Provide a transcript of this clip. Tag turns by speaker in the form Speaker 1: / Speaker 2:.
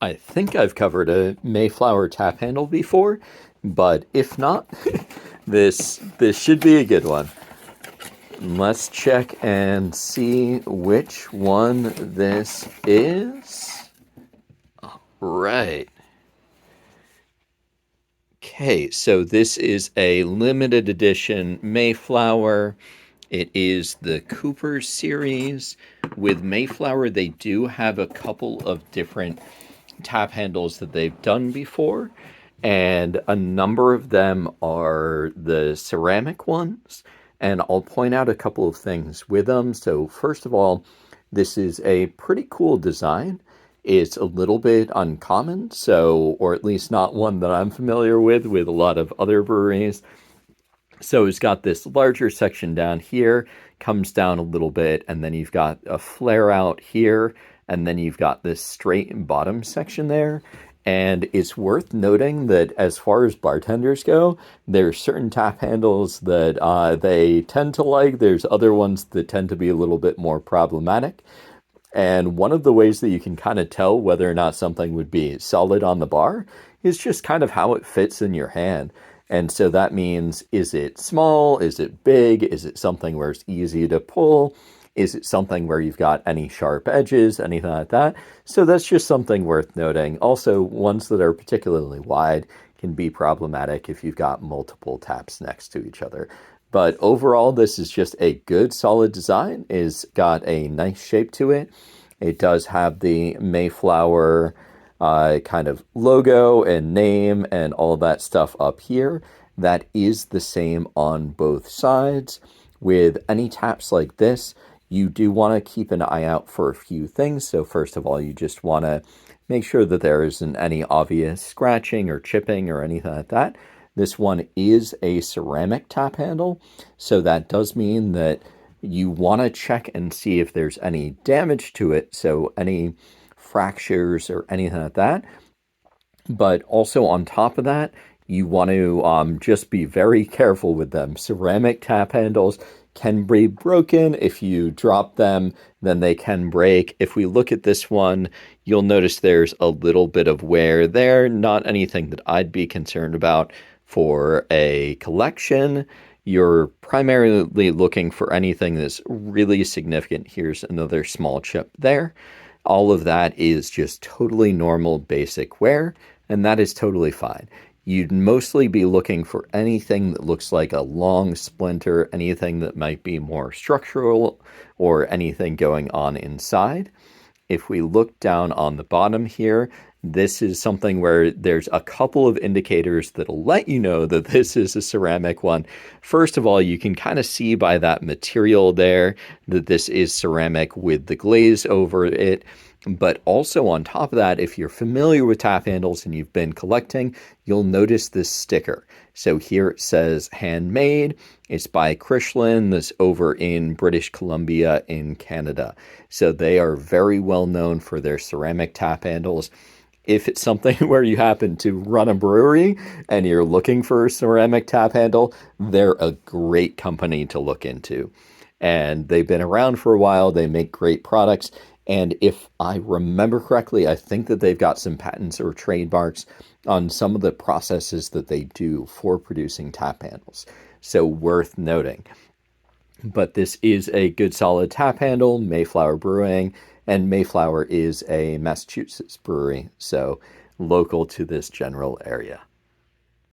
Speaker 1: I think I've covered a Mayflower tap handle before, but if not, this should be a good one. Let's check and see which one this is. Right. Okay, so this is a limited edition Mayflower. It is the Cooper series. With Mayflower, they do have a couple of different tap handles that they've done before, and a number of them are the ceramic ones. And I'll point out a couple of things with them. So, first of all, this is a pretty cool design. It's a little bit uncommon, so, or at least not one that I'm familiar with a lot of other breweries. So it's got this larger section down here, comes down a little bit, and then you've got a flare out here, and then you've got this straight bottom section there. And it's worth noting that as far as bartenders go, there's certain tap handles that they tend to like. There's other ones that tend to be a little bit more problematic. And one of the ways that you can kind of tell whether or not something would be solid on the bar is just kind of how it fits in your hand. And so that means, is it small? Is it big? Is it something where it's easy to pull? Is it something where you've got any sharp edges, anything like that? So that's just something worth noting. Also, ones that are particularly wide can be problematic if you've got multiple taps next to each other. But overall, this is just a good, solid design. It's got a nice shape to it. It does have the Mayflower kind of logo and name and all that stuff up here. That is the same on both sides. With any taps like this, you do want to keep an eye out for a few things. So first of all, you just want to make sure that there isn't any obvious scratching or chipping or anything like that. This one is a ceramic tap handle, so that does mean that you want to check and see if there's any damage to it, so any fractures or anything like that. But also on top of that, you want to just be very careful with them. Ceramic tap handles can be broken. If you drop them, then they can break. If we look at this one, you'll notice there's a little bit of wear there. Not anything that I'd be concerned about for a collection. You're primarily looking for anything that's really significant. Here's another small chip there. All of that is just totally normal basic wear, and that is totally fine. You'd mostly be looking for anything that looks like a long splinter, anything that might be more structural, or anything going on inside. If we look down on the bottom here, this is something where there's a couple of indicators that'll let you know that this is a ceramic one. First of all, you can kind of see by that material there that this is ceramic with the glaze over it. But also on top of that, if you're familiar with tap handles and you've been collecting, you'll notice this sticker. So here it says handmade. It's by Chrishlin, that's over in British Columbia in Canada. So they are very well known for their ceramic tap handles. If it's something where you happen to run a brewery and you're looking for a ceramic tap handle, they're a great company to look into. And they've been around for a while. They make great products. And if I remember correctly, I think that they've got some patents or trademarks on some of the processes that they do for producing tap handles. So worth noting. But this is a good solid tap handle, Mayflower Brewing, and Mayflower is a Massachusetts brewery, so local to this general area.